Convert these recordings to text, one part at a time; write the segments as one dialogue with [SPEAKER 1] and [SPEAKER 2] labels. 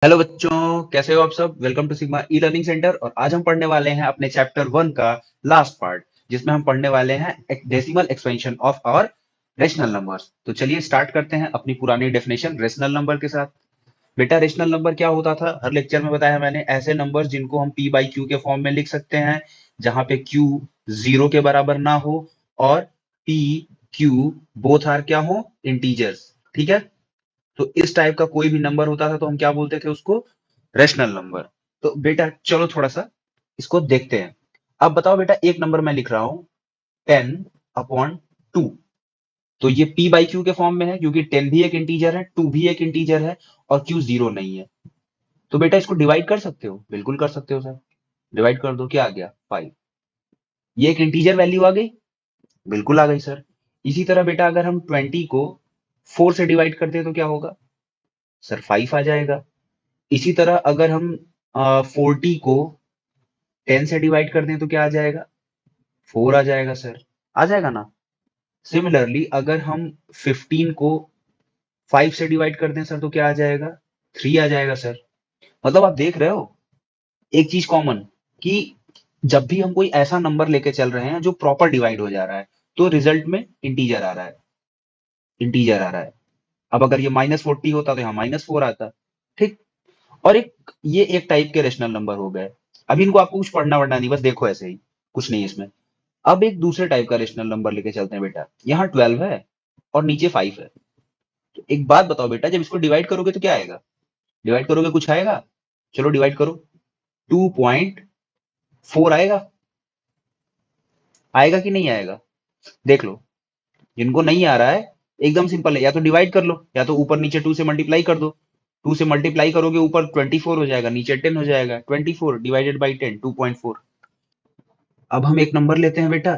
[SPEAKER 1] Hello बच्चों, कैसे हो आप सब। Welcome to Sigma e learning centre. और आज हम पढ़ने वाले हैं अपने चैप्टर 1 का लास्ट पार्ट, जिसमें हम पढ़ने वाले हैं decimal expansion of our rational numbers. तो चलिए स्टार्ट करते हैं अपनी पुरानी डेफिनेशन रेशनल नंबर के साथ। बेटा, रेशनल नंबर क्या होता था, हर लेक्चर में बताया मैंने। ऐसे नंबर्स जिनको हम पी बाई क्यू के फॉर्म में लिख सकते हैं, जहां पे क्यू 0 के बराबर ना हो और पी क्यू बोथ आर क्या हो, इंटीजर्स। ठीक है। तो इस टाइप का कोई भी नंबर होता था तो हम क्या बोलते थे उसको, रेशनल नंबर। तो बेटा चलो थोड़ा सा इसको देखते हैं। अब बताओ बेटा, एक नंबर मैं लिख रहा हूं 10/2। तो ये p बाई क्यू के फॉर्म में है, क्योंकि 10 भी एक इंटीजर है, 2 भी एक इंटीजर है और q 0 नहीं है। तो बेटा इसको डिवाइड कर सकते हो, बिल्कुल कर सकते हो सर। डिवाइड कर दो, क्या आ गया 5। ये एक इंटीजर वैल्यू आ गई, बिल्कुल आ गई सर। इसी तरह बेटा अगर हम 20 को 4 से डिवाइड करते हैं तो क्या होगा सर, 5 आ जाएगा। इसी तरह अगर हम 40 को 10 से डिवाइड कर दें तो क्या आ जाएगा, 4 आ जाएगा सर। आ जाएगा ना। सिमिलरली अगर हम 15 को 5 से डिवाइड कर दें सर तो क्या आ जाएगा, 3 आ जाएगा सर। मतलब आप देख रहे हो एक चीज कॉमन, कि जब भी हम कोई ऐसा नंबर लेके चल रहे हैं जो प्रॉपर डिवाइड हो जा रहा है, तो रिजल्ट में इंटीजर आ रहा है, इंटीजर आ रहा है। अब अगर ये -40 होता तो यहाँ -4 आता। ठीक। और ये एक टाइप के रेशनल नंबर हो गए। अभी इनको आपको कुछ पढ़ना वढ़ना नहीं, बस देखो ऐसे ही, कुछ नहीं इसमें। अब एक दूसरे टाइप का रेशनल नंबर लेके चलते हैं बेटा। यहाँ 12 है और नीचे 5 है। तो एक बात बताओ बेटा, जब इसको डिवाइड करोगे तो क्या आएगा, डिवाइड करोगे कुछ आएगा। चलो डिवाइड करो, 2.4 आएगा। आएगा कि नहीं आएगा, देख लो। जिनको नहीं आ रहा है, एकदम सिंपल है, या तो डिवाइड कर लो या तो ऊपर नीचे 2 से मल्टीप्लाई कर दो। 2 से मल्टीप्लाई करोगे ऊपर 24 हो जाएगा, नीचे 10 हो जाएगा। 24 डिवाइडेड बाई 10, 2.4। अब हम एक नंबर लेते हैं बेटा,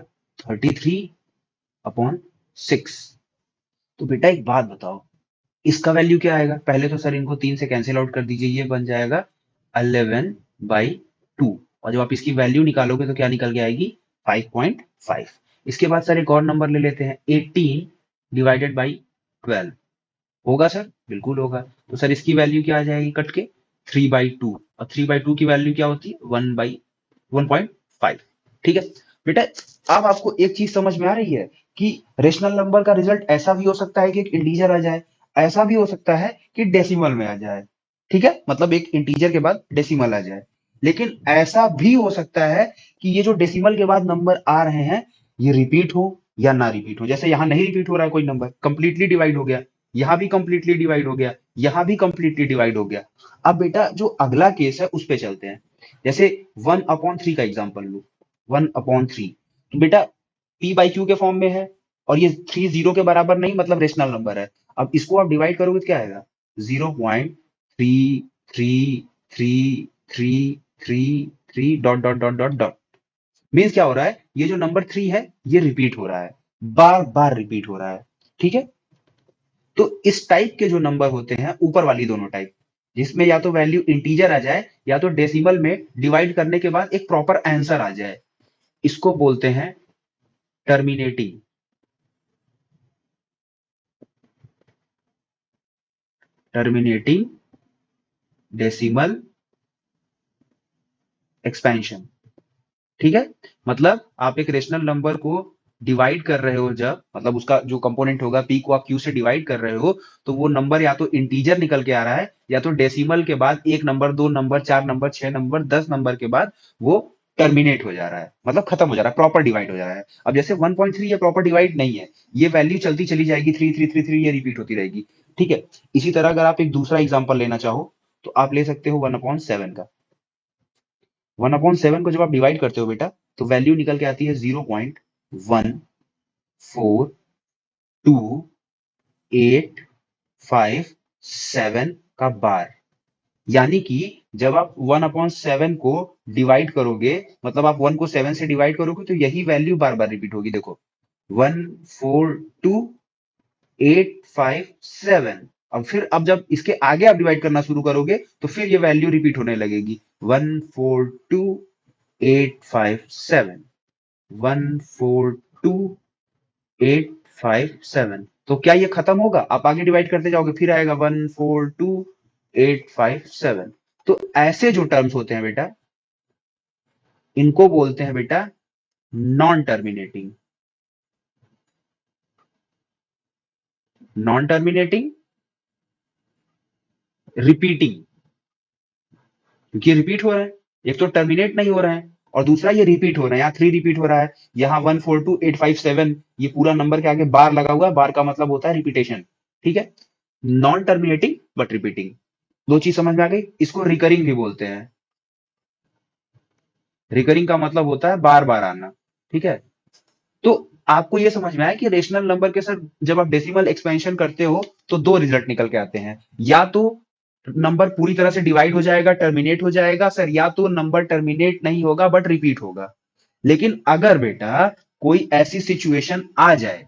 [SPEAKER 1] 33/6। तो बेटा एक बात बताओ, इसका वैल्यू क्या आएगा। पहले तो सर इनको 3 से कैंसिल आउट कर दीजिए, ये बन जाएगा 11/2। और जब आप इसकी वैल्यू निकालोगे तो क्या निकल के आएगी, 5.5। इसके बाद सर एक और नंबर ले लेते हैं, 18 डिवाइडेड बाई 12। होगा सर, बिल्कुल होगा। तो सर इसकी वैल्यू क्या आ जाएगी कट के, 3/2। और 3/2 की वैल्यू क्या होती है, 1/1.5। ठीक है बेटा। अब आपको एक चीज समझ में आ रही है कि रेशनल नंबर का रिजल्ट ऐसा भी हो सकता है कि एक इंटीजर आ जाए, ऐसा भी हो सकता है कि डेसिमल में आ जाए। ठीक है, मतलब एक इंटीजर के बाद डेसिमल आ जाए। लेकिन ऐसा भी हो सकता है कि ये जो डेसिमल के बाद नंबर आ रहे हैं, ये रिपीट हो या ना रिपीट हो। जैसे यहाँ नहीं रिपीट हो रहा है कोई नंबर, कंप्लीटली डिवाइड हो गया, यहाँ भी कंप्लीटली डिवाइड हो गया, यहाँ भी कंप्लीटली डिवाइड हो गया। अब बेटा जो अगला केस है उस पे चलते हैं। जैसे 1/3 का एग्जांपल लो, 1/3। तो बेटा p बाई क्यू के फॉर्म में है और ये 3 0 के बराबर नहीं, मतलब रेशनल नंबर है। अब इसको आप डिवाइड करोगे तो क्या आएगा, 0.333333 dot dot dot dot dot. Means क्या हो रहा है, ये जो नंबर 3 है ये रिपीट हो रहा है, बार बार रिपीट हो रहा है। ठीक है। तो इस टाइप के जो नंबर होते हैं, ऊपर वाली दोनों टाइप, जिसमें या तो वैल्यू इंटीजर आ जाए या तो डेसिमल में डिवाइड करने के बाद एक प्रॉपर आंसर आ जाए, इसको बोलते हैं टर्मिनेटिंग, टर्मिनेटिंग डेसिमल एक्सपेंशन। ठीक है। मतलब आप एक रेशनल नंबर को डिवाइड कर रहे हो, जब मतलब उसका जो कंपोनेंट होगा पी को आप क्यू से डिवाइड कर रहे हो, तो वो नंबर या तो इंटीजर निकल के आ रहा है या तो डेसिमल के बाद 1 number, 2 number, 4 number, 6 number, 10 number के बाद वो टर्मिनेट हो जा रहा है, मतलब खत्म हो जा रहा है, प्रॉपर डिवाइड हो जा रहा है। अब जैसे 1.3 ये प्रॉपर डिवाइड नहीं है, ये वैल्यू चलती चली जाएगी, 3 3 3 3 ये रिपीट होती रहेगी। ठीक है। इसी तरह अगर आप एक दूसरा एग्जाम्पल लेना चाहो तो आप ले सकते हो 1/7 का। 1/7 को जब आप डिवाइड करते हो बेटा, तो वैल्यू निकल के आती है 0.142857 का बार। यानी कि जब आप 1/7 को डिवाइड करोगे, मतलब आप 1 को 7 से डिवाइड करोगे, तो यही वैल्यू बार बार रिपीट होगी। देखो 142,857। अब जब इसके आगे आप डिवाइड करना शुरू करोगे तो फिर ये वैल्यू रिपीट होने लगेगी, 142,857, 142,857। तो क्या ये खत्म होगा, आप आगे डिवाइड करते जाओगे फिर आएगा 142,857। 857। तो ऐसे जो टर्म्स होते हैं बेटा, इनको बोलते हैं बेटा non terminating. Non terminating, repeating, क्योंकि रिपीट हो रहा है। एक तो टर्मिनेट नहीं हो रहा है और दूसरा ये रिपीट हो रहा है। यहाँ 3 रिपीट हो रहा है, यहाँ 142857, ये पूरा नंबर के आगे बार लगा हुआ है। बार का मतलब होता है रिपीटेशन। ठीक है, नॉन टर्मिनेटिंग बट रिपीटिंग। दो चीज समझ में आ गई। इसको रिकरिंग भी बोलते हैं। रिकरिंग का मतलब होता है बार बार आना। ठीक है, तो आपको ये समझ में आया कि रेशनल नंबर के साथ जब आप डेसिमल एक्सपेंशन करते हो तो दो रिजल्ट निकल के आते हैं। या तो नंबर पूरी तरह से डिवाइड हो जाएगा, टर्मिनेट हो जाएगा सर, या तो नंबर टर्मिनेट नहीं होगा बट रिपीट होगा। लेकिन अगर बेटा कोई ऐसी सिचुएशन आ जाए,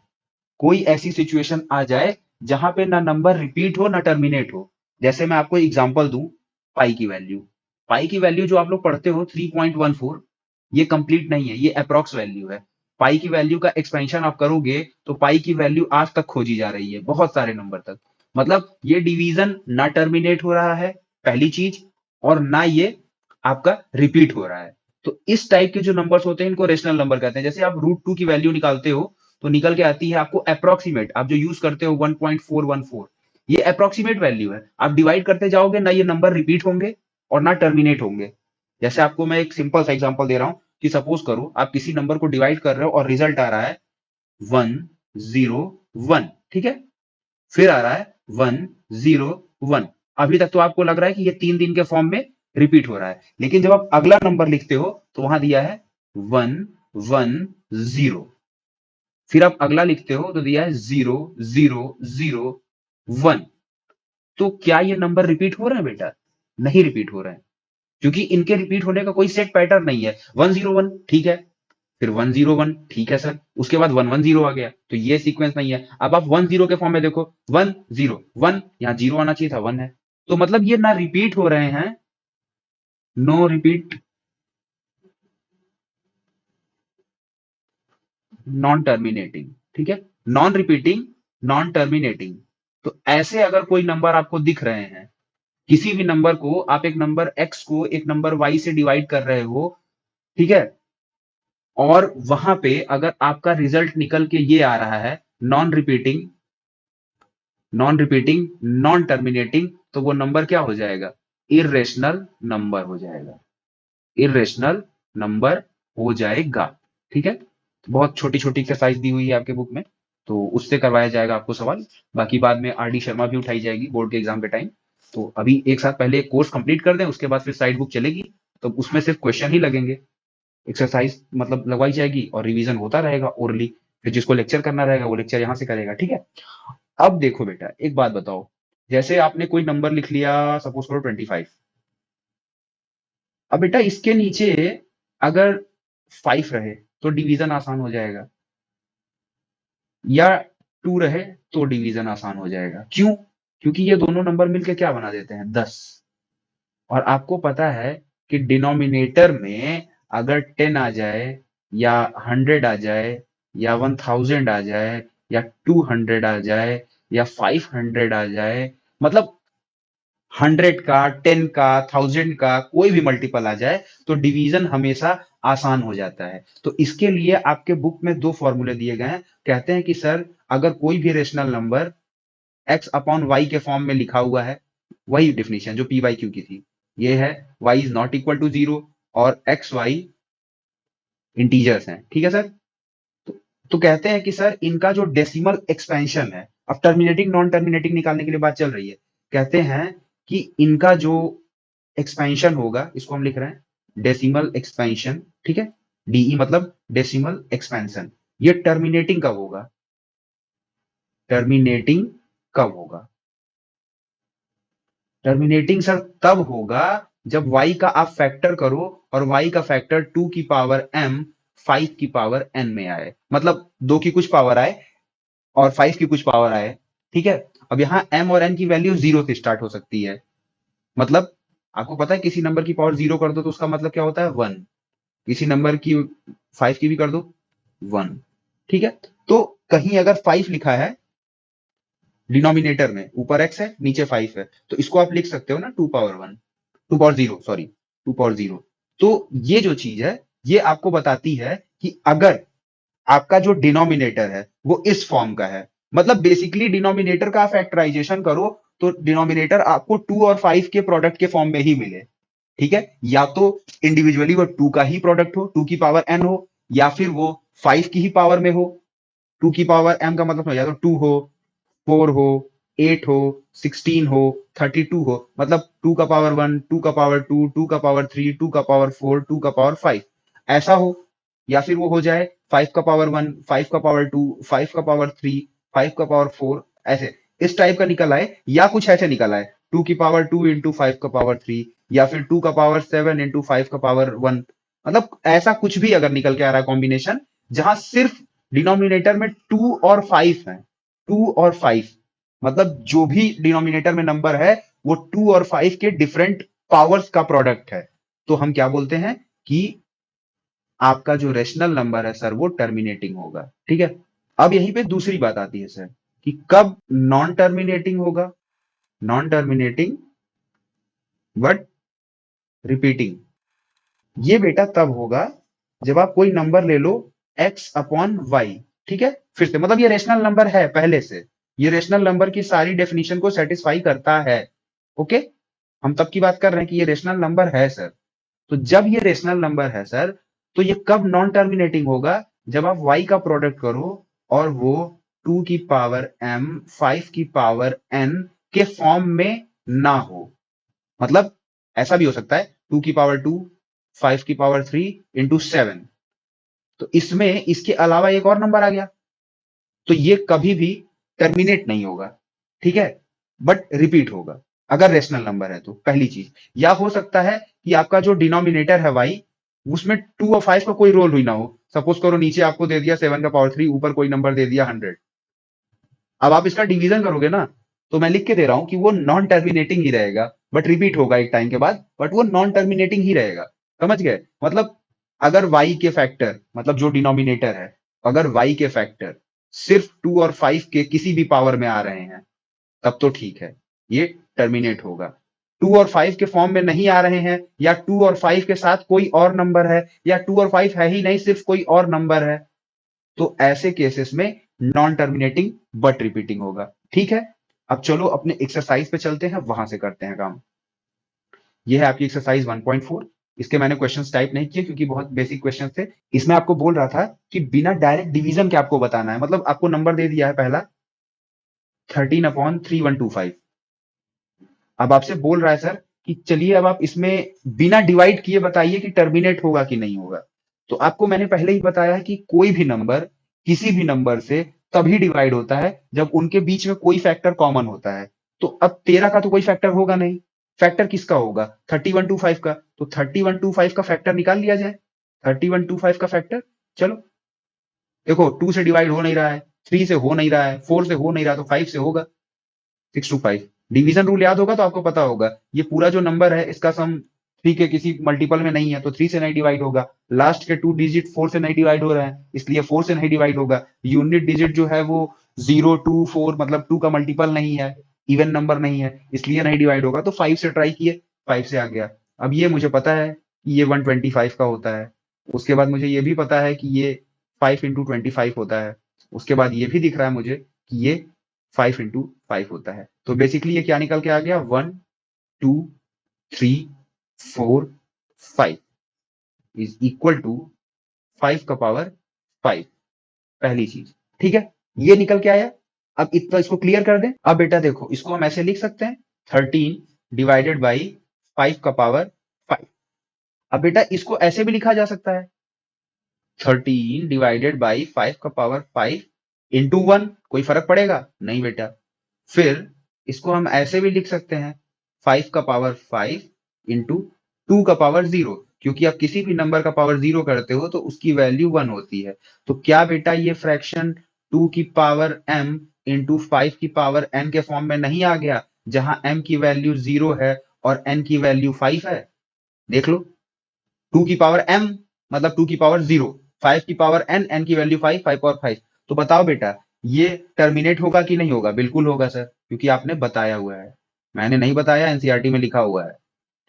[SPEAKER 1] कोई ऐसी सिचुएशन आ जाए जहां पे ना नंबर रिपीट हो ना टर्मिनेट हो, जैसे मैं आपको एग्जांपल दूं, पाई की वैल्यू। पाई की वैल्यू जो आप लोग पढ़ते हो 3.14, ये कंप्लीट नहीं है, ये अप्रॉक्स वैल्यू है। पाई की वैल्यू का एक्सपेंशन आप करोगे तो पाई की वैल्यू आज तक खोजी जा रही है, बहुत सारे नंबर तक। मतलब ये डिवीजन ना टर्मिनेट हो रहा है, पहली चीज, और ना ये आपका रिपीट हो रहा है। तो इस टाइप के जो नंबर्स होते हैं इनको रेशनल नंबर कहते हैं। जैसे आप √2 की वैल्यू निकालते हो तो निकल के आती है आपको अप्रोक्सीमेट, आप जो यूज करते हो 1.414, ये अप्रोक्सीमेट वैल्यू है। आप डिवाइड करते जाओगे ना, ये नंबर रिपीट होंगे और ना टर्मिनेट होंगे। जैसे आपको मैं एक सिंपल सा एग्जांपल दे रहा हूं कि सपोज करो आप किसी नंबर को डिवाइड कर रहे हो और रिजल्ट आ रहा है 101। ठीक है, फिर आ रहा है 101। अभी तक तो आपको लग रहा है कि ये 3 दिन के फॉर्म में रिपीट हो रहा है, लेकिन जब आप अगला नंबर लिखते हो तो वहां दिया है 110। फिर आप अगला लिखते हो तो दिया है 0001। तो क्या ये नंबर रिपीट हो रहे हैं बेटा? नहीं रिपीट हो रहे हैं, क्योंकि इनके रिपीट होने का कोई सेट पैटर्न नहीं है। 101 ठीक है, फिर 101 ठीक है सर, उसके बाद 110 आ गया, तो ये सीक्वेंस नहीं है। अब आप 10 के फॉर्म में देखो, 101, यहां जीरो आना चाहिए था, 1 है। तो मतलब ये ना रिपीट हो रहे हैं, नो रिपीट, नॉन टर्मिनेटिंग। ठीक है, नॉन रिपीटिंग, नॉन टर्मिनेटिंग। तो ऐसे अगर कोई नंबर आपको दिख रहे हैं, किसी भी नंबर को आप एक नंबर x को एक नंबर y से डिवाइड कर रहे हो, ठीक है, और वहां पे अगर आपका रिजल्ट निकल के ये आ रहा है non repeating, non repeating, non terminating, तो वो नंबर क्या हो जाएगा? इरेशनल नंबर हो जाएगा। इरेशनल नंबर हो जाएगा। ठीक है, तो बहुत छोटी छोटी एक्सरसाइज दी हुई है आपके बुक में, तो उससे करवाया जाएगा आपको सवाल। बाकी बाद में आर डी शर्मा भी उठाई जाएगी बोर्ड के एग्जाम के टाइम। तो अभी एक साथ पहले कोर्स कंप्लीट कर दें, उसके बाद फिर साइड बुक चलेगी, तो उसमें सिर्फ क्वेश्चन ही लगेंगे, एक्सरसाइज मतलब लगवाई जाएगी और रिवीजन होता रहेगा ओरली। फिर जिसको लेक्चर करना रहेगा वो लेक्चर यहाँ से करेगा। ठीक है, अब देखो बेटा एक बात बताओ, जैसे आपने कोई नंबर लिख लिया, सपोज करो 25। अब बेटा इसके नीचे अगर 5 रहे तो डिवीजन आसान हो जाएगा, या 2 रहे तो डिवीजन आसान हो जाएगा। क्यों? क्योंकि ये दोनों नंबर मिलके क्या बना देते हैं? 10। और आपको पता है कि डिनोमिनेटर में अगर 10 आ जाए, या 100 आ जाए, या 1000 आ जाए, या 200 आ जाए, या 500 आ जाए, मतलब 100 का, 10 का, 1000 का कोई भी मल्टीपल आ जाए, तो डिवीजन हमेशा आसान हो जाता है। तो इसके लिए आपके बुक में दो फॉर्मूले दिए गए हैं। कहते हैं कि सर अगर कोई भी rational number x upon Y के फॉर्म में लिखा हुआ है, वही डिफिनेशन जो पी बाई क्यू की थी, ये है y is not equal to 0 और एक्स वाई इंटीजर्स हैं। ठीक है सर, तो कहते हैं कि सर इनका जो डेसिमल एक्सपेंशन है, अब टर्मिनेटिंग नॉन टर्मिनेटिंग निकालने के लिए बात चल रही है, कहते हैं कि इनका जो एक्सपेंशन होगा, इसको हम लिख रहे हैं डेसिमल एक्सपेंशन। ठीक है, डीई मतलब डेसिमल एक्सपेंशन, ये टर्मिनेटिंग कब होगा? टर्मिनेटिंग कब होगा? टर्मिनेटिंग सर तब होगा जब y का आप फैक्टर करो और y का फैक्टर 2 की पावर m 5 की पावर n में आए, मतलब 2 की कुछ पावर आए और 5 की कुछ पावर आए। ठीक है, अब यहां m और n की वैल्यू 0 से स्टार्ट हो सकती है। मतलब आपको पता है किसी नंबर की पावर 0 कर दो तो उसका मतलब क्या होता है? 1। किसी नंबर की 5 की भी कर दो, 1। ठीक है, तो कहीं अगर 5 लिखा है डिनोमिनेटर में ऊपर x है नीचे 5 है, तो इसको आप लिख सकते हो ना 2 पावर 1, 2 पावर 0, सॉरी 2 पावर 0। तो ये जो चीज है ये आपको बताती है कि अगर आपका जो डिनोमिनेटर है वो इस फॉर्म का है, मतलब बेसिकली डिनोमिनेटर का फैक्टराइजेशन करो तो डिनोमिनेटर आपको 2 और 5 के प्रोडक्ट के फॉर्म में ही मिले। ठीक है, या तो इंडिविजुअली वो 2 का ही प्रोडक्ट हो, 2 की पावर n हो, या फिर वो 5 की ही पावर में हो। 2 की पावर m का मतलब या तो 2 हो, 4 हो, 8 हो, 16 हो, 32 हो, मतलब 2 का पावर 1, 2 का पावर 2, 2 का पावर 3, 2 का पावर 4, 2 का पावर 5 ऐसा हो। या फिर वो हो जाए 5 का पावर 1, 5 का पावर 2, 5 का पावर 3, 5 का पावर 4 ऐसे इस टाइप का निकल आए, या कुछ ऐसे निकल आए 2 की पावर 2 इंटू 5 का पावर 3, या फिर 2 का पावर 7 इंटू 5 का पावर 1। मतलब ऐसा कुछ भी अगर निकल के आ रहा है कॉम्बिनेशन जहां सिर्फ डिनोमिनेटर में 2 और 5 है, 2 और 5, मतलब जो भी डिनोमिनेटर में नंबर है वो 2 और 5 के डिफरेंट पावर्स का प्रोडक्ट है, तो हम क्या बोलते हैं कि आपका जो रेशनल नंबर है सर वो टर्मिनेटिंग होगा। ठीक है, अब यहीं पे दूसरी बात आती है सर कि कब नॉन टर्मिनेटिंग होगा। नॉन टर्मिनेटिंग बट रिपीटिंग, ये बेटा तब होगा जब आप कोई नंबर ले लो x/y। ठीक है, फिर से मतलब ये रेशनल नंबर है पहले से, ये रेशनल नंबर की सारी डेफिनेशन को सेटिस्फाई करता है। ओके, हम तब की बात कर रहे हैं कि ये रेशनल नंबर है सर। तो जब ये रेशनल नंबर है सर, तो ये कब नॉन टर्मिनेटिंग होगा, जब आप y का प्रोडक्ट करो और वो 2 की पावर m 5 की पावर n के फॉर्म में ना हो। मतलब ऐसा भी हो सकता है 2 की पावर 2, 5 की पावर 3 इंटू 7, तो इसमें इसके अलावा एक और नंबर आ गया, तो ये कभी भी टर्मिनेट नहीं होगा। ठीक है, बट रिपीट होगा अगर रेशनल नंबर है तो, पहली चीज। या हो सकता है कि आपका जो डिनोमिनेटर है y, उसमें 2 और 5 का कोई रोल ही ना हो। सपोज करो नीचे आपको दे दिया 7 का पावर 3, ऊपर कोई नंबर दे दिया 100। अब आप इसका डिवीजन करोगे ना, तो मैं लिख के दे रहा हूं कि वो नॉन टर्मिनेटिंग ही रहेगा, बट रिपीट होगा एक टाइम के बाद, बट वो नॉन टर्मिनेटिंग ही रहेगा। समझ गए, मतलब अगर y के फैक्टर, मतलब जो डिनोमिनेटर है, अगर y के फैक्टर सिर्फ 2 और 5 के किसी भी पावर में आ रहे हैं, तब तो ठीक है, ये टर्मिनेट होगा। 2 और 5 के फॉर्म में नहीं आ रहे हैं, या 2 और 5 के साथ कोई और नंबर है, या 2 और 5 है ही नहीं सिर्फ कोई और नंबर है, तो ऐसे केसेस में नॉन टर्मिनेटिंग बट रिपीटिंग होगा। ठीक है, अब चलो अपने एक्सरसाइज पे चलते हैं, वहां से करते हैं काम। ये है आपकी एक्सरसाइज 1.4। इसके मैंने क्वेश्चंस टाइप नहीं किए क्योंकि बहुत बेसिक क्वेश्चन थे। इसमें आपको बोल रहा था कि बिना डायरेक्ट डिवीजन के आपको बताना है, मतलब आपको नंबर दे दिया है पहला 13/3125। अब आपसे बोल रहा है सर कि चलिए अब आप इसमें बिना डिवाइड किए बताइए कि टर्मिनेट होगा कि नहीं होगा। तो आपको मैंने पहले ही बताया है कि कोई भी नंबर किसी भी नंबर से तभी डिवाइड होता है जब उनके बीच में कोई फैक्टर कॉमन होता है। तो अब 13 का तो कोई फैक्टर होगा नहीं, फैक्टर किसका होगा 3125 का, तो 3125 का फैक्टर निकाल लिया जाए। 3125 का फैक्टर, चलो देखो 2 से डिवाइड हो नहीं रहा है, 3 से हो नहीं रहा है, 4 से हो नहीं रहा, तो 5 से होगा। 625, डिवीजन रूल याद होगा तो आपको पता होगा ये पूरा जो नंबर है इसका सम 3 के किसी मल्टीपल में नहीं है, तो 3 से नहीं डिवाइड होगा। लास्ट के 2 डिजिट 4 से नहीं डिवाइड हो रहा है, इसलिए 4 से नहीं डिवाइड होगा। यूनिट डिजिट जो है वो 0 2 4, मतलब 2 का मल्टीपल नहीं है, इवन नंबर नहीं है, इसलिए नहीं डिवाइड होगा। तो 5 से ट्राई किए, 5 से आ गया। अब ये मुझे पता है कि ये 125 का होता है, उसके बाद मुझे ये भी पता है कि ये 5 into 25 होता है, उसके बाद ये भी दिख रहा है मुझे कि ये 5 into 5 होता है। तो बेसिकली ये क्या निकल के आ गया, 1 2 3 4 5 इज इक्वल टू 5 का पावर 5, पहली चीज। ठीक है, ये निकल के आया। अब इतना इसको क्लियर कर दें। अब बेटा देखो इसको हम ऐसे लिख सकते हैं 13 डिवाइडेड बाई 5 का पावर 5। अब बेटा इसको ऐसे भी लिखा जा सकता है 13 डिवाइडेड बाई 5 का पावर 5 इंटू 1, कोई फर्क पड़ेगा नहीं बेटा। फिर इसको हम ऐसे भी लिख सकते हैं 5 का पावर 5 इंटू 2 का पावर 0, क्योंकि आप किसी भी नंबर का पावर 0 करते हो तो उसकी वैल्यू 1 होती है। तो क्या बेटा ये फ्रैक्शन 2 की पावर m इंटू 5 की पावर n के फॉर्म में नहीं आ गया, जहां m की वैल्यू 0 है और n की वैल्यू 5 है। देख लो, 2 की पावर m मतलब 2 की पावर 0, 5 की पावर n, n की वैल्यू 5, 5 और 5। तो बताओ बेटा ये टर्मिनेट होगा कि नहीं होगा? बिल्कुल होगा सर, क्योंकि आपने बताया हुआ है। मैंने नहीं बताया, एनसीईआरटी में लिखा हुआ है।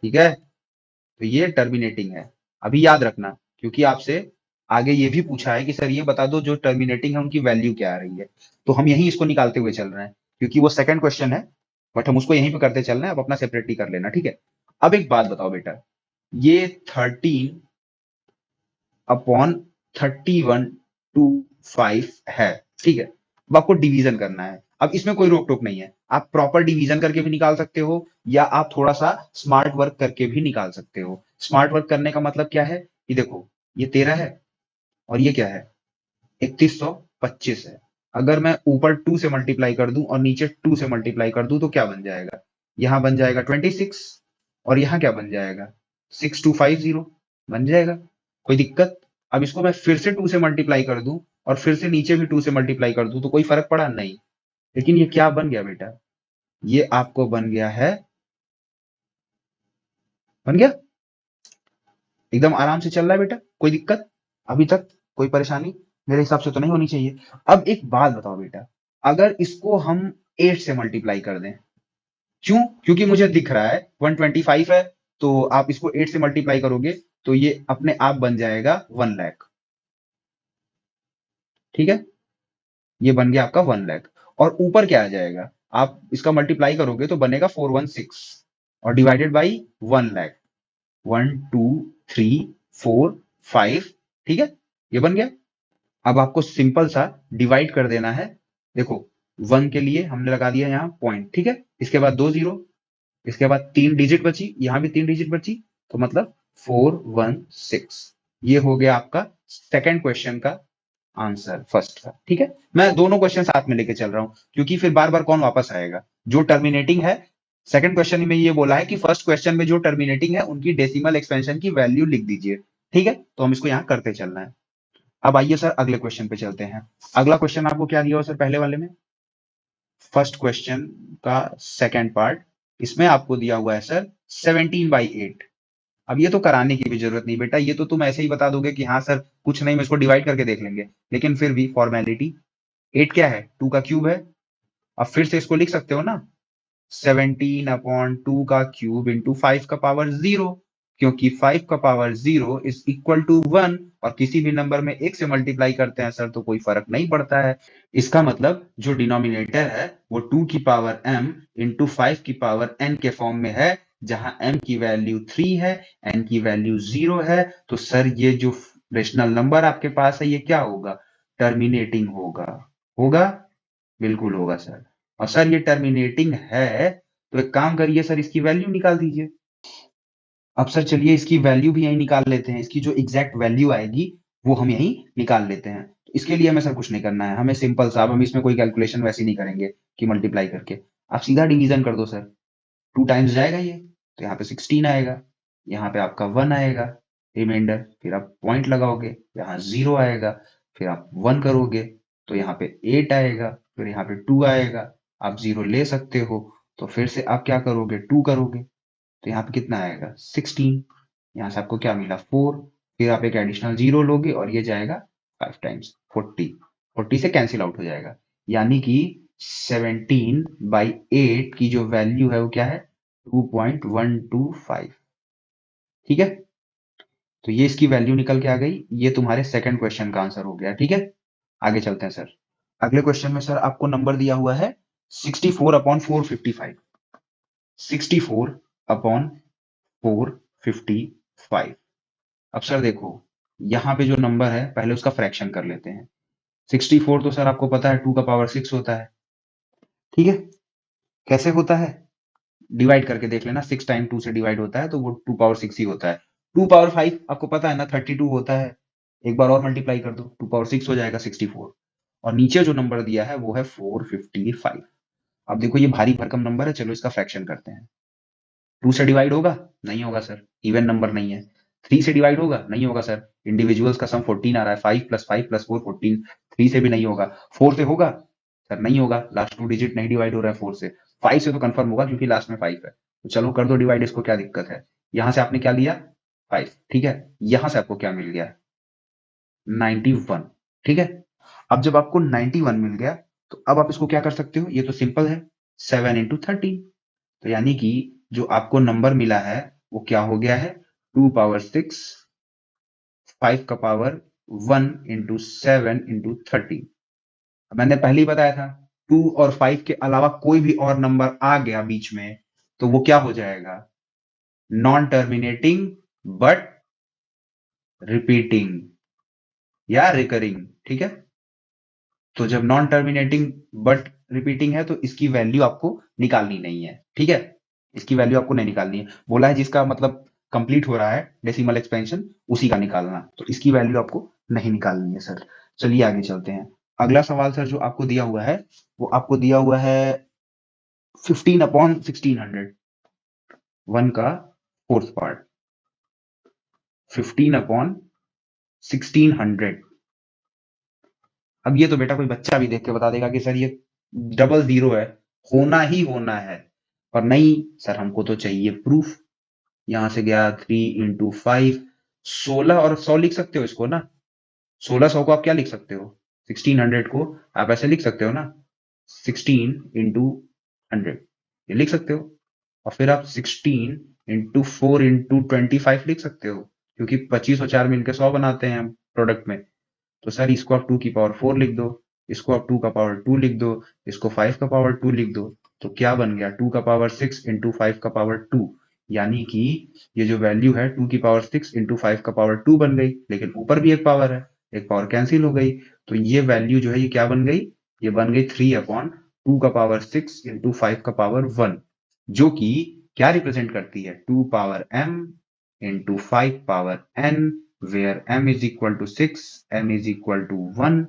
[SPEAKER 1] ठीक है, तो ये टर्मिनेटिंग है। अभी याद रखना, क्योंकि आपसे आगे ये भी पूछा है कि सर ये बता दो जो टर्मिनेटिंग है उनकी वैल्यू क्या आ रही है। तो हम यही इसको निकालते हुए चल रहे हैं, क्योंकि वो सेकंड क्वेश्चन है, बट हम उसको यहीं पे करते चल रहे हैं। अब अपना सेपरेटली कर लेना, ठीक है। अब एक बात बताओ बेटा, ये 13/31/5 है, ठीक है। अब आपको डिवीजन करना है। अब इसमें कोई रोक टोक नहीं है, आप प्रॉपर डिवीजन करके भी निकाल सकते हो, या आप थोड़ा सा स्मार्ट वर्क करके भी निकाल सकते हो। स्मार्ट वर्क करने का मतलब क्या है कि देखो, ये 13 है और ये क्या है, 3125 है। अगर मैं ऊपर 2 से मल्टीप्लाई कर दूं और नीचे 2 से मल्टीप्लाई कर दूं तो क्या बन जाएगा? यहां बन जाएगा 26, और यहां क्या बन जाएगा? 6250 बन जाएगा। कोई दिक्कत? अब इसको मैं फिर से 2 से मल्टीप्लाई कर दूं और फिर से नीचे भी 2 से मल्टीप्लाई कर दूं तो कोई फर्क पड़ा? नहीं। लेकिन ये क्या बन गया बेटा? ये आपको बन गया है, बन गया, एकदम आराम से चल रहा है बेटा। कोई दिक्कत अभी तक? कोई परेशानी? मेरे हिसाब से तो नहीं होनी चाहिए। अब एक बात बताओ बेटा, अगर इसको हम 8 से मल्टीप्लाई कर दें, क्यों? क्योंकि मुझे दिख रहा है 125 है, तो आप इसको 8 से मल्टीप्लाई करोगे तो ये अपने आप बन जाएगा 1 लाख। ठीक है, ये बन गया आपका 1 लाख। और ऊपर क्या आ जाएगा? आप इसका मल्टीप्लाई करोगे तो बनेगा 416, और डिवाइडेड बाई 1 लाख, 1 2 3 4 5। ठीक है, ये बन गया। अब आपको सिंपल सा डिवाइड कर देना है। देखो, 1 के लिए हमने लगा दिया यहाँ पॉइंट, ठीक है। इसके बाद 2 जीरो, इसके बाद 3 डिजिट बची, यहां भी 3 डिजिट बची, तो मतलब 416। ये हो गया आपका सेकंड क्वेश्चन का आंसर, फर्स्ट का। ठीक है, मैं दोनों क्वेश्चन साथ में लेके चल रहा हूं, क्योंकि फिर बार बार कौन वापस आएगा? जो टर्मिनेटिंग है, सेकंड क्वेश्चन में ये बोला है कि फर्स्ट क्वेश्चन में जो टर्मिनेटिंग है उनकी डेसिमल एक्सपेंशन की वैल्यू लिख दीजिए। ठीक है, तो हम इसको यहाँ करते चलना है। अब आइए सर अगले क्वेश्चन पे चलते हैं। अगला क्वेश्चन आपको क्या दिया हो सर पहले वाले में? फर्स्ट क्वेश्चन का सेकंड पार्ट, इसमें आपको दिया हुआ है सर 17/8। अब ये तो कराने की भी जरूरत नहीं बेटा, ये तो तुम ऐसे ही बता दोगे कि हाँ सर कुछ नहीं, हम इसको डिवाइड करके देख लेंगे। लेकिन फिर भी फॉर्मेलिटी, 8 क्या है? 2 का क्यूब है। अब फिर से इसको लिख सकते हो ना, 17/2 का क्यूब इंटू 5 का पावर 0, क्योंकि 5 का पावर 0 इज इक्वल टू 1, और किसी भी नंबर में 1 से मल्टीप्लाई करते हैं सर तो कोई फर्क नहीं पड़ता है। इसका मतलब जो डिनोमिनेटर है वो 2 की पावर m इंटू 5 की पावर n के फॉर्म में है, जहां m की वैल्यू 3 है, n की वैल्यू 0 है। तो सर ये जो रेशनल नंबर आपके पास है ये क्या होगा? टर्मिनेटिंग होगा। होगा, बिल्कुल होगा सर। और सर ये टर्मिनेटिंग है, तो एक काम करिए सर, इसकी वैल्यू निकाल दीजिए। अब सर चलिए इसकी वैल्यू भी यहीं निकाल लेते हैं, इसकी जो एग्जैक्ट वैल्यू आएगी वो हम यहीं निकाल लेते हैं। तो इसके लिए हमें सर कुछ नहीं करना है, हमें सिंपल सा, अब हम इसमें कोई कैलकुलेशन वैसी नहीं करेंगे कि मल्टीप्लाई करके। आप सीधा डिवीजन कर दो सर, 2 टाइम्स जाएगा ये, तो यहाँ पे 16 आएगा, यहाँ पे आपका 1 आएगा रिमाइंडर, फिर आप पॉइंट लगाओगे, यहाँ 0 आएगा, फिर आप 1 करोगे तो यहाँ पे 8 आएगा, फिर यहाँ पे 2 आएगा। आप 0 ले सकते हो, तो फिर से आप क्या करोगे? 2 करोगे, तो यहाँ पे कितना आएगा? 16। यहाँ से आपको क्या मिला? 4। फिर आप एक एडिशनल 0 लोगे और ये जाएगा 5 टाइम्स, 40। 40 से कैंसिल आउट हो जाएगा, यानी कि 17/8 की जो वैल्यू है वो क्या है? 2.125। ठीक है, तो ये इसकी वैल्यू निकल के आ गई। ये तुम्हारे सेकंड क्वेश्चन का आंसर हो गया। ठीक है, आगे चलते हैं सर। अगले क्वेश्चन में सर आपको नंबर दिया हुआ है 64/455। 64/455। अब सर देखो, यहाँ पे जो नंबर है पहले उसका फ्रैक्शन कर लेते हैं। 64 तो सर आपको पता है 2 का पावर 6 होता है। ठीक है, कैसे होता है? डिवाइड करके देख लेना, 6 टाइम 2 से डिवाइड होता है तो वो 2 पावर 6 ही होता है। 2 पावर 5 आपको पता है ना 32 होता है। एक बार और मल्टीप्लाई कर दो, 2 पावर 6 हो जाएगा 64। और नीचे जो नंबर दिया है वो है 455। अब देखो ये भारी भरकम नंबर है, चलो इसका फ्रैक्शन करते हैं। 2 से डिवाइड होगा? नहीं होगा सर, इवन नंबर नहीं है। 3 से डिवाइड होगा? नहीं होगा सर, इंडिविजुअल्स का सम 14 आ रहा है, 5 + 5 + 4 14। 3 से भी नहीं होगा। 4 से होगा? सर नहीं होगा, लास्ट 2 डिजिट नहीं डिवाइड हो रहा है 4 से। 5 से तो कंफर्म होगा क्योंकि लास्ट में 5 है, तो चलो कर दो डिवाइड, इसको क्या दिक्कत है। यहां से आपने क्या लिया? 5। ठीक है, यहां से आपको क्या मिल गया? 91। ठीक है, अब जब आपको 91 मिल गया तो अब आप इसको क्या कर सकते हो, ये तो सिंपल है, 7 इंटू 13। तो यानी कि जो आपको नंबर मिला है वो क्या हो गया है, 2 पावर 6, 5 का पावर 1 इंटू 7 इंटू 13। मैंने पहले ही बताया था, 2 और 5 के अलावा कोई भी और नंबर आ गया बीच में तो वो क्या हो जाएगा, नॉन टर्मिनेटिंग बट रिपीटिंग या रिकरिंग। ठीक है, तो जब नॉन टर्मिनेटिंग बट रिपीटिंग है तो इसकी वैल्यू आपको निकालनी नहीं है। ठीक है, इसकी वैल्यू आपको नहीं निकालनी है, बोला है जिसका मतलब कंप्लीट हो रहा है डेसिमल एक्सपेंशन उसी का निकालना, तो इसकी वैल्यू आपको नहीं निकालनी है सर। चलिए आगे चलते हैं। अगला सवाल सर जो आपको दिया हुआ है वो आपको दिया हुआ है 15/1600, 1 का फोर्थ पार्ट, 15/1600। अब ये तो बेटा कोई बच्चा भी देख के बता देगा कि सर ये डबल जीरो है, होना ही होना है। और नहीं सर, हमको तो चाहिए प्रूफ। यहां से गया 3 इंटू 5, 16 और 100 लिख सकते हो इसको ना। 1600 को आप क्या लिख सकते हो, 1600 को आप ऐसे लिख सकते हो ना, 16 इंटू 100 ये लिख सकते हो। और फिर आप 16 इंटू 4 इंटू 25 लिख सकते हो, क्योंकि 25 और 4 मिलकर 100 बनाते हैं हम प्रोडक्ट में। तो सर इसको आप 2 की पावर 4 लिख दो, इसको आप 2 का पावर 2 लिख दो, इसको 5 का पावर 2 लिख दो। तो क्या बन गया, 2 का पावर 6 इंटू 5 का पावर 2। यानी कि ये जो वैल्यू है 2 की पावर 6 इंटू 5 का पावर 2 बन गई, लेकिन ऊपर भी एक पावर है, एक पावर कैंसिल हो गई। तो ये वैल्यू जो है ये क्या बन गई, ये बन गई 3/2 का पावर 6 इंटू 5 का पावर 1, जो कि क्या रिप्रेजेंट करती है, 2 power m into 5 power n, where m is equal to 6, n is equal to 1।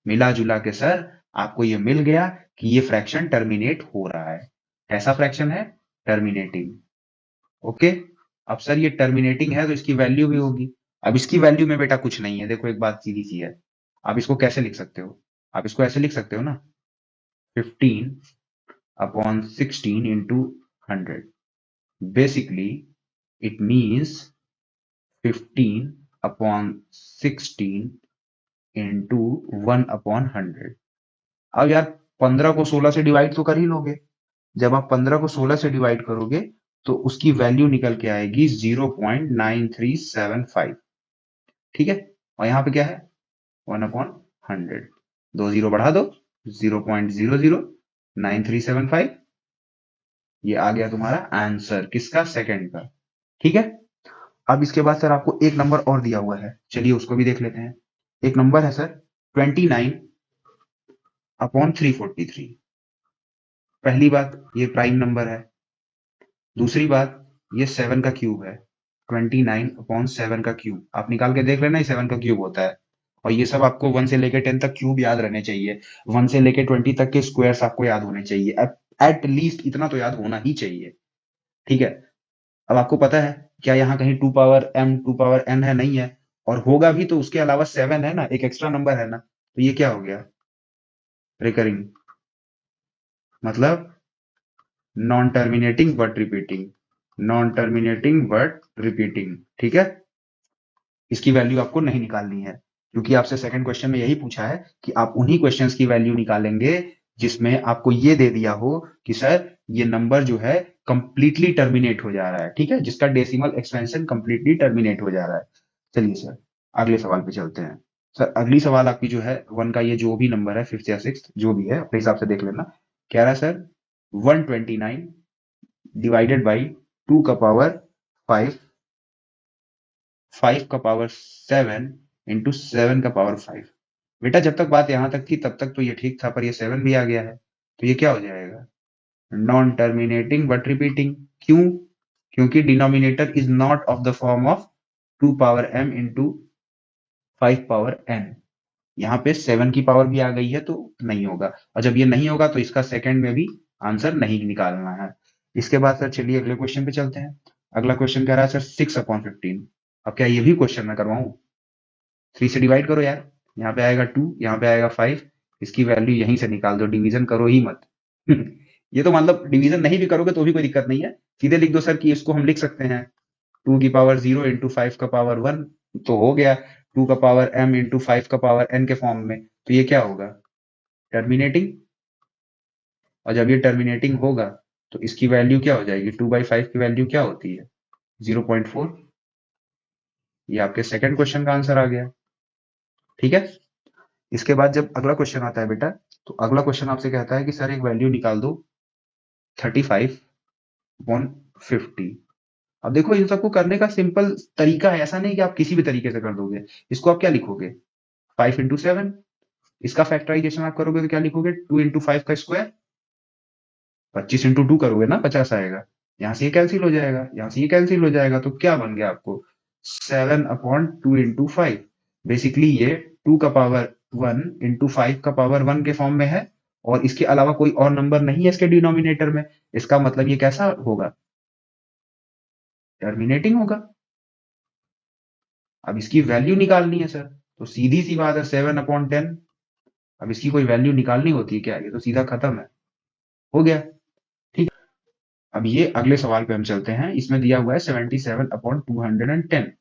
[SPEAKER 1] मिला जुला के सर आपको ये मिल गया कि ये फ्रैक्शन टर्मिनेट हो रहा है। ऐसा फ्रैक्शन है टर्मिनेटिंग। ओके, अब सर ये टर्मिनेटिंग है तो इसकी वैल्यू भी होगी। अब इसकी वैल्यू में बेटा कुछ नहीं है, देखो एक बात सीधी सी है। आप इसको कैसे लिख सकते हो, आप इसको ऐसे लिख सकते हो ना, 15/16 into 100। Basically it means 15/16 into 1/100। अब यार 15 को 16 से डिवाइड तो कर ही लोगे। जब आप 15 को 16 से डिवाइड करोगे तो उसकी वैल्यू निकल के आएगी 0.9375। ठीक है, और यहाँ पे क्या है, 1/100। 2 जीरो बढ़ा दो, 0.009375। ये आ गया तुम्हारा आंसर किसका, सेकंड का। ठीक है, अब इसके बाद सर आपको एक नंबर और दिया हुआ है, चलिए उसको भी देख लेते हैं। एक नंबर है सर 29/343। पहली बात ये प्राइम नंबर है, दूसरी बात ये 7 का क्यूब है। 29/7 का क्यूब आप निकाल के देख लेना, ये 7 का क्यूब होता है। और ये सब आपको 1 से लेकर 10 तक क्यूब याद रहने चाहिए, 1 से लेकर 20 तक के स्क्वायर्स आपको याद होने चाहिए, एट लीस्ट इतना तो याद होना ही चाहिए। ठीक है, अब आपको पता है क्या यहाँ कहीं 2 पावर m 2 पावर n है, नहीं है, और होगा भी तो उसके अलावा 7 है ना, एक एक्स्ट्रा नंबर है ना, तो ये क्या हो गया, रिकरिंग, मतलब non terminating but repeating, non terminating but repeating. ठीक है, इसकी वैल्यू आपको नहीं निकालनी है, क्योंकि आपसे सेकंड क्वेश्चन में यही पूछा है कि आप उन्हीं क्वेश्चंस की वैल्यू निकालेंगे जिसमें आपको ये दे दिया हो कि सर ये नंबर जो है कंप्लीटली टर्मिनेट हो जा रहा है। ठीक है, जिसका डेसिमल एक्सपेंशन कंप्लीटली टर्मिनेट हो जा रहा है। चलिए सर अगले सवाल पे चलते हैं। सर अगली सवाल आपकी जो है 1 का ये जो भी नंबर है, 5th या 6th जो भी है अपने हिसाब से देख लेना। कह रहा है सर 129 डिवाइडेड बाई 2 का पावर 5, 5 का पावर 7 इंटू 7 का पावर 5। बेटा जब तक बात यहां तक थी तब तक तो ये ठीक था, पर ये 7 भी आ गया है, तो ये क्या हो जाएगा, नॉन टर्मिनेटिंग बट रिपीटिंग। क्यों, क्योंकि denominator is not of the form of 2 power m into 5 power n। यहाँ पे 7 की पावर भी आ गई है तो नहीं होगा, और जब ये नहीं होगा तो इसका सेकंड में भी आंसर नहीं निकालना है। इसके बाद सर चलिए अगले क्वेश्चन पे चलते हैं। अगला क्वेश्चन कह रहा है सर 6/15। अब क्या ये भी क्वेश्चन मैं करवाऊं, 3 से डिवाइड करो यार, यहाँ पे आएगा 2, यहाँ पे आएगा 5, इसकी वैल्यू यहीं से निकाल दो, डिवीजन करो ही मत। ये तो मतलब डिवीजन नहीं भी करोगे तो भी कोई दिक्कत नहीं है, सीधे लिख दो सर कि इसको हम लिख सकते हैं 2 की पावर 0 इंटू 5 का पावर 1, तो हो गया 2 का पावर m इंटू 5 का पावर n के फॉर्म में। तो ये क्या होगा, टर्मिनेटिंग, और जब ये टर्मिनेटिंग होगा तो इसकी वैल्यू क्या हो जाएगी, 2/5 की वैल्यू क्या होती है, 0.4। ये आपके सेकंड क्वेश्चन का आंसर आ गया। ठीक है, इसके बाद जब अगला क्वेश्चन आता है बेटा, तो अगला क्वेश्चन आपसे कहता है कि सर एक वैल्यू निकाल दो 35/50। अब देखो इन सबको करने का सिंपल तरीका है, ऐसा नहीं कि आप किसी भी तरीके से कर दोगे। इसको आप क्या लिखोगे, 5 into 7। इसका फैक्टराइजेशन आप करोगे तो क्या लिखोगे, 2 into 5 का स्क्वायर। 25 into 2 करोगे ना, 50 आएगा। यहां से ये कैंसिल हो जाएगा, यहां से ये कैंसिल हो जाएगा, तो क्या बन गया आपको, 7/2 into 5। बेसिकली ये 2 का पावर 1 into 5 का पावर 1 के फॉर्म में है, और इसके अलावा कोई और नंबर नहीं है इसके डिनोमिनेटर में। इसका मतलब ये कैसा होगा, टर्मिनेटिंग होगा। अब इसकी वैल्यू निकालनी है सर, तो सीधी सी बात है 7/10। अब इसकी कोई वैल्यू निकालनी होती है क्या, ये तो सीधा खत्म है, हो गया। ठीक, अब ये अगले सवाल पे हम चलते हैं। इसमें दिया हुआ है 77/210।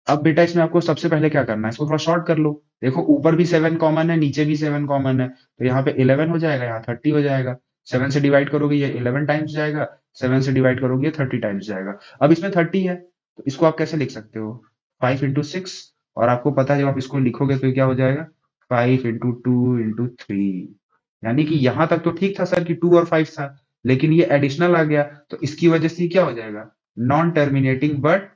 [SPEAKER 1] अब बेटा इसमें आपको सबसे पहले क्या करना है, इसको थोड़ा शॉर्ट कर लो। देखो ऊपर भी 7 कॉमन है, नीचे भी 7 कॉमन है, तो यहाँ पे 11 हो जाएगा, यहाँ 30 हो जाएगा। 7 से डिवाइड करोगे ये 11 टाइम्स जाएगा, 7 से डिवाइड करोगे ये 30 टाइम्स जाएगा। अब इसमें 30 है, तो इसको आप कैसे लिख सकते हो, 5 into 6। और आपको पता है जब आप इसको लिखोगे तो ये क्या हो जाएगा, 5 into 2 into 3। यानी कि यहां तक तो ठीक था सर कि 2 और 5 था, लेकिन ये एडिशनल आ गया, तो इसकी वजह से क्या हो जाएगा, नॉन टर्मिनेटिंग बट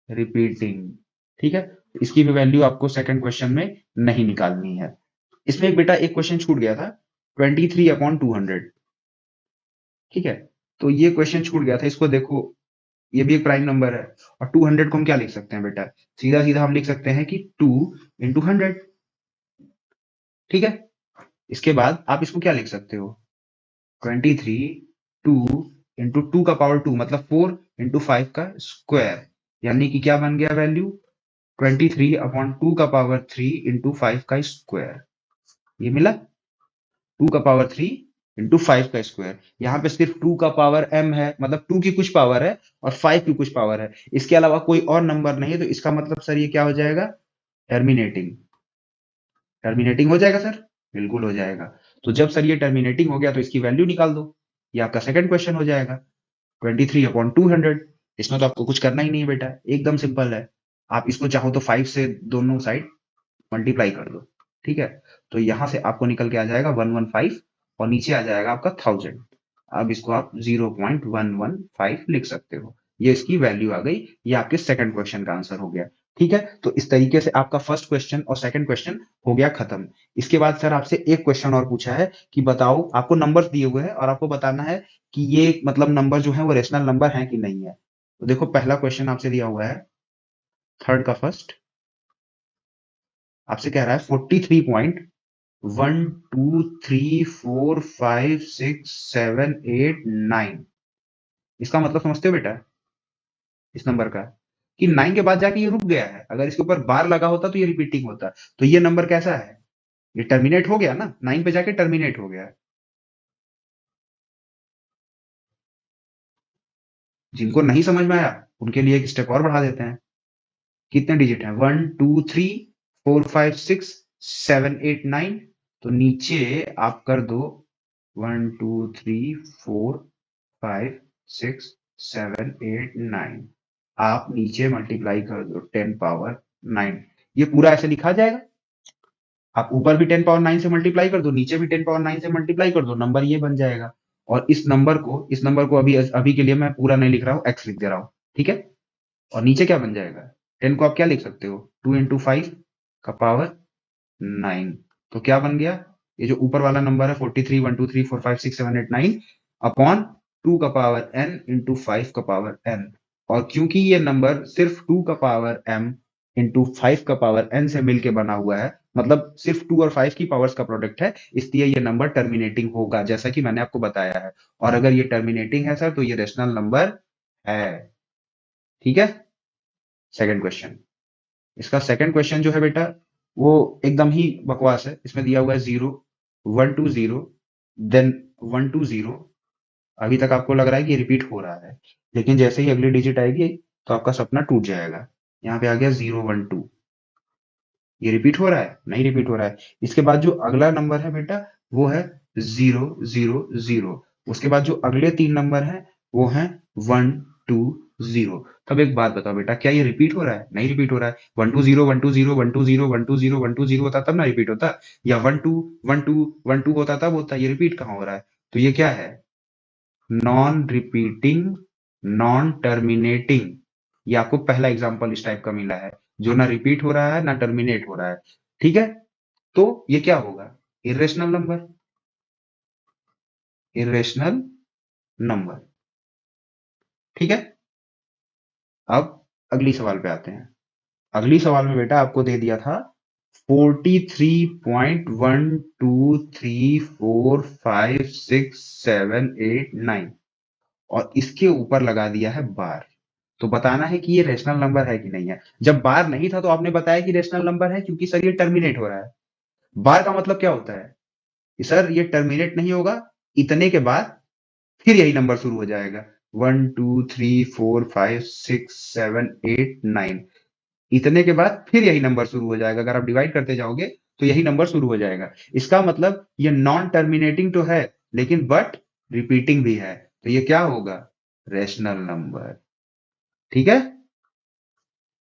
[SPEAKER 1] रिपीटिंग। ठीक है, तो इसकी भी वैल्यू आपको सेकंड क्वेश्चन में नहीं निकालनी है। इसमें एक बेटा एक क्वेश्चन छूट गया था, 23/200। ठीक है, तो ये क्वेश्चन छूट गया था, इसको देखो। ये भी एक प्राइम नंबर है, और 200 को हम क्या लिख सकते हैं बेटा, सीधा सीधा हम लिख सकते हैं कि 2 into 100। ठीक है, इसके बाद आप इसको क्या लिख सकते हो, 23 2 into 2 का पावर 2 मतलब 4 into 5 का स्क्वायर। यानी कि क्या बन गया वैल्यू, 23/2 का पावर 3 into 5 का स्क्वायर। ये मिला, 2 का पावर 3 into 5 का स्क्वायर। यहाँ पे सिर्फ 2 का पावर m है, मतलब 2 की कुछ पावर है और 5 की कुछ पावर है, इसके अलावा कोई और नंबर नहीं है। तो इसका मतलब सर ये क्या हो जाएगा, टर्मिनेटिंग। टर्मिनेटिंग हो जाएगा सर, बिल्कुल हो जाएगा। तो जब सर ये टर्मिनेटिंग हो गया तो इसकी वैल्यू निकाल दो, ये आपका सेकंड क्वेश्चन हो जाएगा। 23/200। इसमें तो आपको कुछ करना ही नहीं है बेटा, एकदम सिंपल है। आप इसको चाहो तो 5 से दोनों साइड मल्टीप्लाई कर दो। ठीक है, तो यहां से आपको निकल के आ जाएगा 115, और नीचे आ जाएगा आपका 1000। अब इसको आप 0.115 लिख सकते हो। ये इसकी वैल्यू आ गई, ये आपके सेकंड क्वेश्चन का आंसर हो गया। ठीक है, तो इस तरीके से आपका फर्स्ट क्वेश्चन और सेकंड क्वेश्चन हो गया खत्म। इसके बाद सर आपसे एक क्वेश्चन और पूछा है कि बताओ, आपको नंबर्स दिए हुए हैं और आपको बताना है कि ये मतलब नंबर जो है वो रेशनल नंबर है कि नहीं है। तो देखो पहला क्वेश्चन आपसे दिया हुआ है, थर्ड का फर्स्ट, आपसे कह रहा है 43.1 2 3 4 5 6 7 8 9। इसका मतलब समझते हो बेटा इस नंबर का, कि 9 के बाद जाके ये रुक गया है। अगर इसके ऊपर बार लगा होता तो ये रिपीटिंग होता। तो ये नंबर कैसा है, ये टर्मिनेट हो गया ना, 9 पे जाके टर्मिनेट हो गया। जिनको नहीं समझ में आया उनके लिए एक स्टेप और बढ़ा देते हैं। कितने डिजिट हैं, 1 2 3 4 5 6 7 8 9। तो नीचे आप कर दो 1 2 3 4 5 6 7 8 9। आप नीचे मल्टीप्लाई कर दो 10 पावर 9। ये पूरा ऐसे लिखा जाएगा, आप ऊपर भी 10 पावर 9 से मल्टीप्लाई कर दो, नीचे भी 10 पावर 9 से मल्टीप्लाई कर दो, नंबर ये बन जाएगा। और इस नंबर को अभी अभी के लिए मैं पूरा नहीं लिख रहा हूँ, एक्स लिख दे रहा हूँ। ठीक है, और नीचे क्या बन जाएगा, 10 को आप क्या लिख सकते हो, 2 into 5 का पावर 9। तो क्या बन गया, ये जो ऊपर वाला नंबर है 43 1 2 3 4 5 6 7 8 9 अपॉन 2 का पावर n into 5 का पावर n। और क्योंकि ये नंबर सिर्फ 2 का पावर m into 5 का पावर n से मिलके बना हुआ है, मतलब सिर्फ 2 और 5 की पावर्स का प्रोडक्ट है, इसलिए ये नंबर टर्मिनेटिंग होगा, जैसा कि मैंने आपको बताया है। और अगर ये टर्मिनेटिंग है सर तो ये रेशनल नंबर है। ठीक है, सेकंड क्वेश्चन। इसका सेकंड क्वेश्चन जो है बेटा वो एकदम ही बकवास है। इसमें दिया हुआ है 0 1 2 0 देन 1 2 0। अभी तक आपको लग रहा है कि रिपीट हो रहा है, लेकिन जैसे ही अगली डिजिट आएगी तो आपका सपना टूट जाएगा। यहाँ पे आ गया 0 1 2। ये रिपीट हो रहा है? नहीं रिपीट हो रहा है। इसके बाद जो अगला नंबर है बेटा वो है 0 0 0। उसके बाद जो अगले 3 नंबर हैं वो हैं 1 2 0। तब एक बात बताओ बेटा, क्या ये रिपीट हो रहा है? नहीं रिपीट हो रहा है। 1 2 0 1 2 0 1 2 0 1 2 0 1 2 0 होता तब ना रिपीट होता, या 1 2 1 2 1 2 होता तब होता। ये रिपीट कहाँ हो रहा है? तो ये क्या है? Non repeating, non terminating. ये आपको पहला एग्जांपल इस टाइप का मिला है, जो ना रिपीट हो रहा है ना टर्मिनेट हो रहा है। ठीक है, तो ये क्या होगा? Irrational number, irrational number. ठीक है, अब अगली सवाल पे आते हैं। अगली सवाल में बेटा आपको दे दिया था 43.123456789 और इसके ऊपर लगा दिया है बार। तो बताना है कि ये रेशनल नंबर है कि नहीं है। जब बार नहीं था तो आपने बताया कि रेशनल नंबर है, क्योंकि सर ये टर्मिनेट हो रहा है। बार का मतलब क्या होता है कि सर ये टर्मिनेट नहीं होगा, इतने के बाद फिर यही नंबर शुरू हो जाएगा। 1 2 3 4 5 6 7 8 9, इतने के बाद फिर यही नंबर शुरू हो जाएगा। अगर आप डिवाइड करते जाओगे तो यही नंबर शुरू हो जाएगा। इसका मतलब ये नॉन टर्मिनेटिंग तो है, लेकिन बट रिपीटिंग भी है। तो ये क्या होगा? Rational number. ठीक है,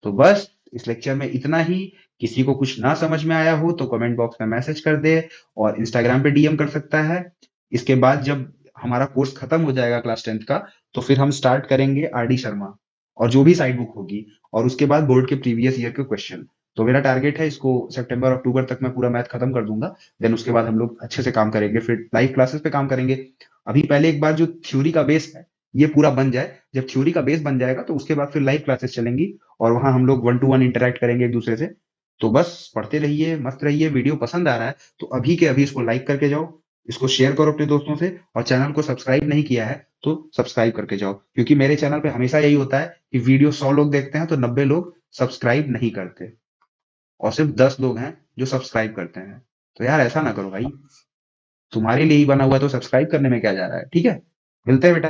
[SPEAKER 1] तो बस इस लेक्चर में इतना ही। किसी को कुछ ना समझ में आया हो तो कमेंट बॉक्स में मैसेज कर दे और इंस्टाग्राम पे डीएम कर सकता है। इसके बाद जब हमारा कोर्स खत्म हो जाएगा क्लास 10th का, तो फिर हम स्टार्ट करेंगे आरडी शर्मा और जो भी साइड बुक होगी, और उसके बाद बोर्ड के प्रीवियस ईयर के क्वेश्चन। तो मेरा टारगेट है इसको सितंबर अक्टूबर तक मैं पूरा मैथ खत्म कर दूंगा। देन उसके बाद हम लोग अच्छे से काम करेंगे, फिर लाइव क्लासेस पे काम करेंगे। अभी पहले एक बार जो थ्योरी का बेस है ये पूरा बन जाए। जब थ्योरी का बेस बन जाएगा तो उसके बाद फिर लाइव क्लासेस चलेंगी और वहां हम लोग 1 to 1 इंटरेक्ट करेंगे एक दूसरे से। तो बस पढ़ते रहिए, मस्त रहिए। वीडियो पसंद आ रहा है तो अभी के अभी इसको लाइक करके जाओ, इसको शेयर करो अपने दोस्तों से, और चैनल को सब्सक्राइब नहीं किया है तो सब्सक्राइब करके जाओ, क्योंकि मेरे चैनल पे हमेशा यही होता है कि वीडियो 100 लोग देखते हैं तो 90 लोग सब्सक्राइब नहीं करते, और सिर्फ 10 लोग हैं जो सब्सक्राइब करते हैं। तो यार ऐसा ना करो भाई, तुम्हारे लिए ही बना हुआ है तो सब्सक्राइब करने में क्या जा रहा है। ठीक है, मिलते हैं बेटा।